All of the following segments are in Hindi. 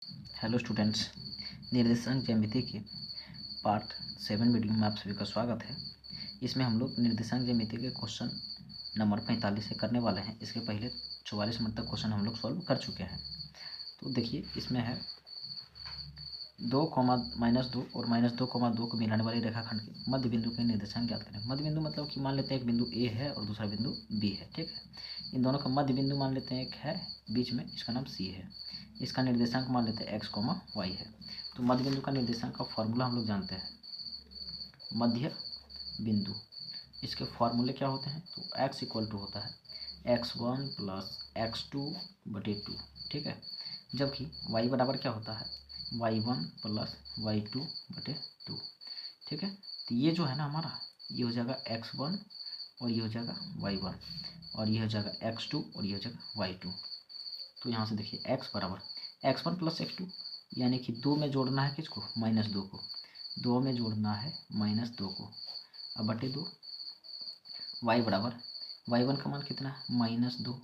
हेलो स्टूडेंट्स, निर्देशांक ज्यामिति के पार्ट 7 वीडियो में आप सभी का स्वागत है। इसमें हम लोग निर्देशांक ज्यामिति के क्वेश्चन नंबर 45 से करने वाले हैं। इसके पहले 44 मिनट तक क्वेश्चन हम लोग सॉल्व कर चुके हैं। तो देखिए, इसमें है 2, -2 और -2, 2 को मिलाने वाली रेखाखंड के मध्य बिंदु के निर्देशांक ज्ञात करें। मध्य बिंदु मतलब कि मान लेते हैं एक बिंदु ए है और दूसरा बिंदु बी है, ठीक है। इन दोनों का मध्य बिंदु मान लेते हैं एक है बीच में, इसका नाम सी है। इसका निर्देशांक मान लेते हैं x, y है। तो मध्य बिंदु का निर्देशांक का फॉर्मूला हम लोग जानते हैं, मध्य बिंदु। इसके फॉर्मूले क्या होते हैं? तो x इक्वल टू होता है x1 प्लस x2/2, ठीक है। जबकि y बराबर क्या होता है? y1 प्लस y2/2, ठीक है। तो ये जो है ना हमारा, ये हो जाएगा x1 और ये हो जाएगा y1 और ये हो जाएगा x2 और ये हो जाएगा y2। तो यहाँ से देखिए x बराबर x1 प्लस x2, यानी कि 2 में जोड़ना है किसको? -2 को। 2 में जोड़ना है -2 को, अब बटे 2। y बराबर y1 का मान कितना है? -2,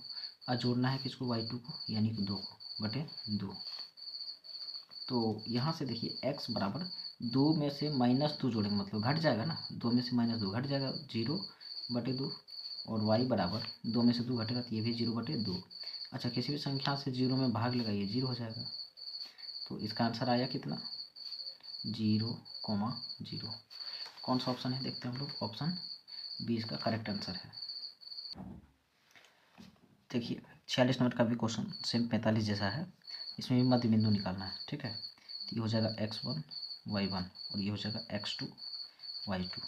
और जोड़ना है किसको? y2 को, यानी कि 2 को, बटे 2। तो यहाँ से देखिए x बराबर 2 में से -2 जोड़ेंगे मतलब घट जाएगा ना, 2 में से -2 घट जाएगा, 0/2। और y बराबर 2 में से 2 घटेगा तो ये भी 0/2। अच्छा, किसी भी संख्या से 0 में भाग लगाइए, 0 हो जाएगा। तो इसका आंसर आया कितना? 0,0। कौन सा ऑप्शन है देखते हैं हम लोग। ऑप्शन बी इसका करेक्ट आंसर है। देखिए 46 नंबर का भी क्वेश्चन सेम 45 जैसा है। इसमें भी मध्य बिंदु निकालना है, ठीक है। तो ये हो जाएगा x1 y1 और ये हो जाएगा x2 y2।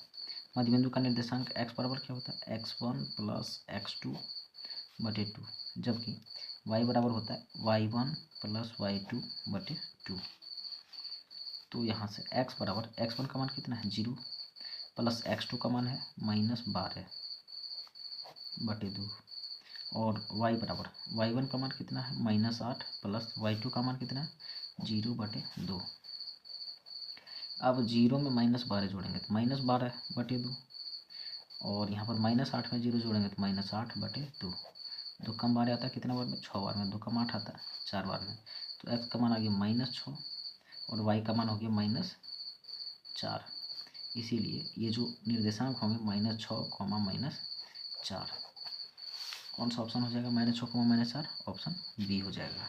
मध्य बिंदु का निर्देशांक x बराबर क्या होता है? x1 प्लस x2/2, जबकि y बराबर होता है y1 प्लस y2/2। तो यहाँ से x बराबर x1 का मान कितना है? 0, प्लस x2 का मान है -12/2, और y बराबर y1 का मान कितना है? -8, प्लस y2 का मान कितना है? 0/2। अब 0 में -12 जोड़ेंगे तो -12/2, और यहाँ पर -8 में 0 जोड़ेंगे तो -8/2। 2 कम बार आता है कितना बार में? 6 बार में। 2 कम 8 आता है 4 बार में। तो x का मान आ गया -6 और y का मान हो गया -4। इसीलिए ये जो निर्देशांक होंगे -6, -4। कौन सा ऑप्शन हो जाएगा? -6, -4, ऑप्शन बी हो जाएगा।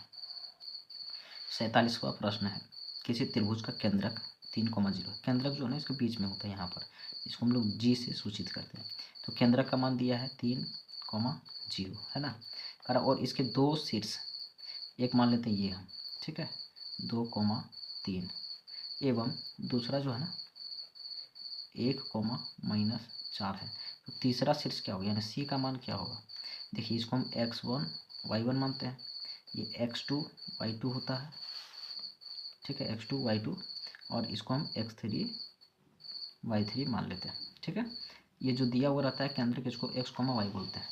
47वां प्रश्न है, किसी त्रिभुज का केंद्रक 3,0, केंद्रक जो है ना इसके बीच में होता है, यहाँ पर इसको हम लोग जी से सूचित करते हैं। तो केंद्रक का मान दिया है 3,0, है ना। करा, और इसके दो शीर्ष, एक मान लेते हैं ये हम, ठीक है, 2,3, एवं दूसरा जो है ना 1,-4 है। तो तीसरा शीर्ष क्या होगा, यानी सी का मान क्या होगा? देखिए इसको हम x1 y1 मानते हैं, ये x2 y2 होता है, ठीक है, x2 y2, और इसको हम x3 y3 मान लेते हैं, ठीक है। ये जो दिया हुआ रहता है केंद्रक, इसको x, y बोलते हैं।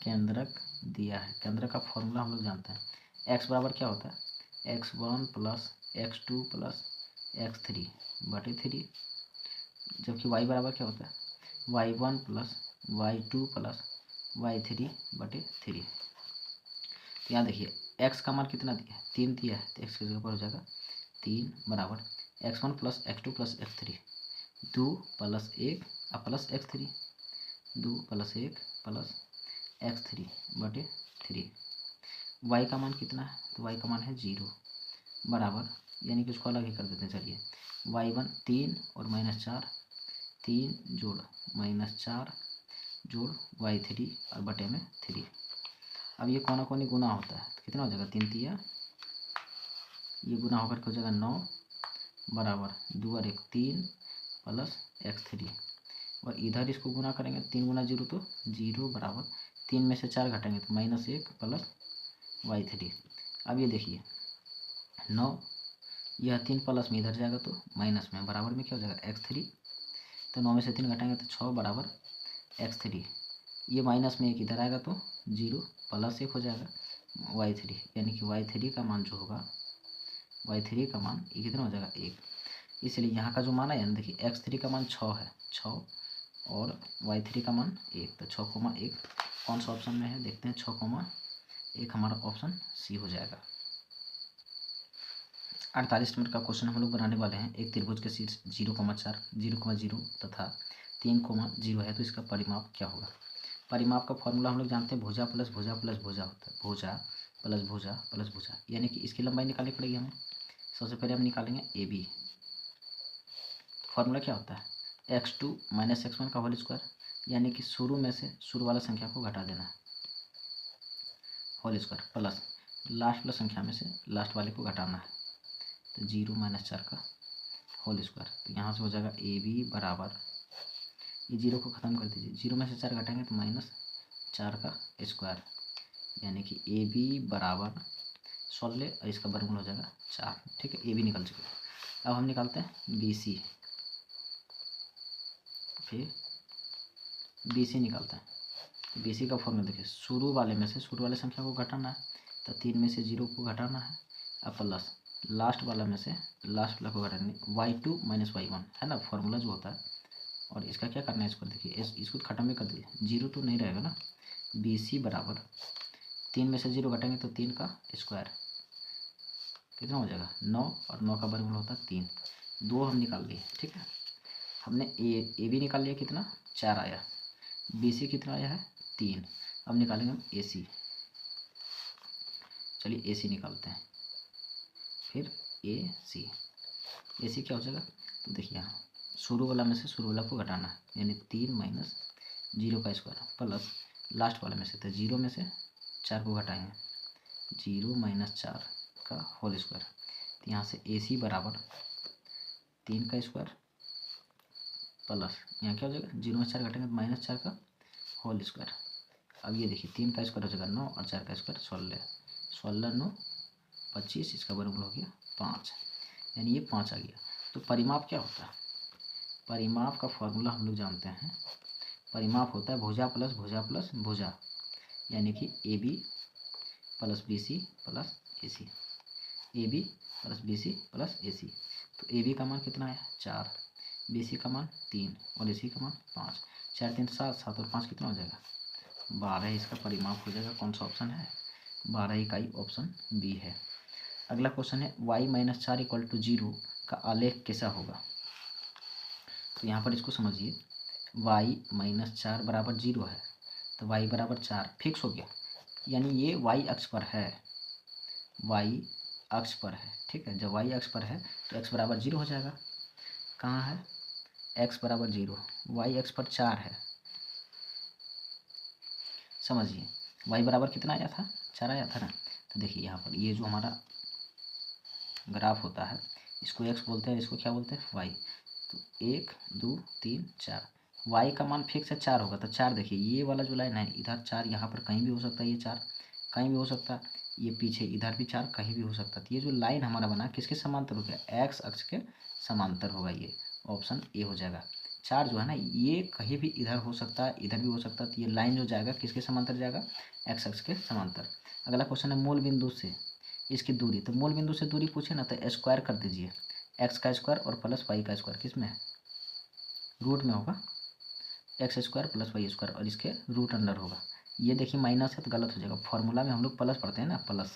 केंद्रक दिया है, केंद्रक का फॉर्मूला हम लोग जानते हैं। x बराबर क्या होता है? x1 plus x2 plus x3/3, जबकि y बराबर क्या होता है? y1 plus y2 plus y3/3। तो यहाँ देखिए x का मान कितना दिया है? 3 दिया है, तो x के जगह पर हो जाएगा 3 बराबर x1 plus x2 plus x3, 2 plus 1 plus x3, 2 plus 1 plus x3/3। y का मान कितना है? तो y का मान है 0 बराबर, यानी कि उसको अलग ही कर देते हैं। चलिए y1 3 और -4, 3 जोड़ -4 जोड़ y3 और बटे में 3। अब ये कोना कोनी गुना होता है तो कितना हो जाएगा? 3 तिया, ये गुना होकर के हो जाएगा 9 बराबर 2 और 1 3 प्लस x3, और इधर इसको गुना करेंगे 3 गुना 0 तो 0 बराबर 3 में से 4 घटाएंगे तो -1 प्लस y3। अब ये देखिए 9, यह 3 प्लस में इधर जाएगा तो माइनस में, बराबर में क्या हो जाएगा? x3। तो 9 में से 3 घटाएंगे तो 6 बराबर x3, ये माइनस में 1 इधर आएगा तो 0 प्लस 1 हो जाएगा y3, यानी कि y3 का मान जो होगा, y3 का मान ये कितना हो जाएगा? 1। इसलिए यहाँ का जो मान है, देखिए x3 का मान 6 है, 6, और y3 का मान 1, तो 6,1 कौन सा ऑप्शन में है देखते हैं। 6,1 हमारा ऑप्शन सी हो जाएगा। 48 नंबर का क्वेश्चन हम लोग बनाने वाले हैं। एक त्रिभुज के शीर्ष 0,4, 0,0 तथा 3,0 है, तो इसका परिमाप क्या होगा। परिमाप का फॉर्मूला हम लोग जानते हैं, भुजा प्लस भुजा प्लस भुजा होता है, भुजा प्लस भुजा प्लस भुजा, यानी कि इसकी लंबाई निकालनी पड़ेगी हमें। सबसे पहले हम निकालेंगे ए बी। फॉर्मूला क्या होता है, x2 माइनस x1 का होल स्क्वायर, यानी कि शुरू में से शुरू वाला संख्या को घटा देना है, होल स्क्वायर, प्लस लास्ट वाला संख्या में से लास्ट वाले को घटाना है, तो 0 माइनस 4 का होल स्क्वायर। तो यहाँ से हो जाएगा ए बी बराबर, ये 0 को ख़त्म कर दीजिए, 0 में से 4 घटाएंगे तो -4 का स्क्वायर, यानी कि ए बी बराबर 16 और इसका वर्गमूल हो जाएगा 4। ठीक है, ए बी निकल चुका। अब हम निकालते हैं बी सी, फिर बी सी निकालते हैं। तो बी सी का फॉर्मूला देखिए, शुरू वाले में से शुरू वाले संख्या को घटाना है, तो 3 में से 0 को घटाना है, अब प्लस लास्ट वाला में से लास्ट वाला को घटाने, y2 माइनस y1 है ना फॉर्मूला जो होता है। और इसका क्या करना है, इसको देखिए, इसको खत्म भी कर दीजिए, 0 तो नहीं रहेगा ना। बी सी बराबर 3 में से 0 घटाएंगे तो 3 का स्क्वायर, कितना हो जाएगा 9, और 9 का वर्गमूल होता है 3। 2 हम निकाल लिए। ठीक है, हमने ए बी निकाल लिया, कितना 4 आया, बी सी कितना आया है 3। अब निकालेंगे हम ए सी। चलिए ए सी निकालते हैं, फिर ए सी क्या हो जाएगा, तो देखिए यहाँ शुरू वाला में से शुरू वाला को घटाना है, यानी 3 माइनस 0 का स्क्वायर प्लस लास्ट वाले में से, तो 0 में से 4 को घटाएंगे, 0 माइनस 4 का होल स्क्वायर। तो यहाँ से ए सी बराबर 3 का स्क्वायर प्लस यहाँ क्या हो जाएगा, 0 में 4 घटाएंगे तो -4 का होल स्क्वायर। अब ये देखिए 3 का स्क्वायर हो जाएगा 9 और 4 का स्क्वायर 16, 16 9 25, इसका वर्गमूल हो गया 5, यानी ये 5 आ गया। तो परिमाप क्या होता है, परिमाप का फॉर्मूला हम लोग जानते हैं, परिमाप होता है भुजा प्लस भुजा प्लस भुजा, यानी कि A B plus B C plus A C, A B plus B C plus A C. तो ए बी का मान कितना है 4, बी सी का मान 3 और ए सी का मान 5, 4 3 7, 7 और 5 कितना हो जाएगा 12, इसका परिमाप हो जाएगा। कौन सा ऑप्शन है, 12 इकाई, ऑप्शन बी है। अगला क्वेश्चन है y माइनस 4 इक्वल टू 0 का आलेख कैसा होगा। तो यहाँ पर इसको समझिए, y माइनस 4 बराबर 0 है, तो y बराबर 4 फिक्स हो गया, यानी ये y अक्ष पर है, y अक्ष पर है। ठीक है, जब y अक्ष पर है तो x बराबर 0 हो जाएगा। कहाँ है, x बराबर 0, y अक्ष पर 4 है। समझिए y बराबर कितना आया था, 4 आया था ना। तो देखिए यहाँ पर ये जो हमारा ग्राफ होता है, इसको x बोलते हैं, इसको क्या बोलते हैं y। तो 1 2 3 4, y का मान फिक्स है 4 होगा, तो 4 देखिए ये वाला जो लाइन है इधर 4, यहाँ पर कहीं भी हो सकता है, ये 4 कहीं भी हो सकता है, ये पीछे इधर भी 4 कहीं भी हो सकता है। तो ये जो लाइन हमारा बना किसके समांतर हो गया, x अक्ष के समांतर होगा, ये ऑप्शन ए हो जाएगा। 4 जो है ना ये कहीं भी इधर हो सकता है, इधर भी हो सकता है, तो ये लाइन जो जाएगा किसके समांतर जाएगा, x अक्ष के समांतर। अगला क्वेश्चन है मूल बिंदु से इसकी दूरी, तो मूल बिंदु से दूरी पूछे ना तो स्क्वायर कर दीजिए, x का स्क्वायर और प्लस y का स्क्वायर, किस में है रूट में होगा, x square plus y square और इसके रूट अंडर होगा। ये देखिए माइनस है तो गलत हो जाएगा, फॉर्मूला में हम लोग प्लस पढ़ते हैं ना, प्लस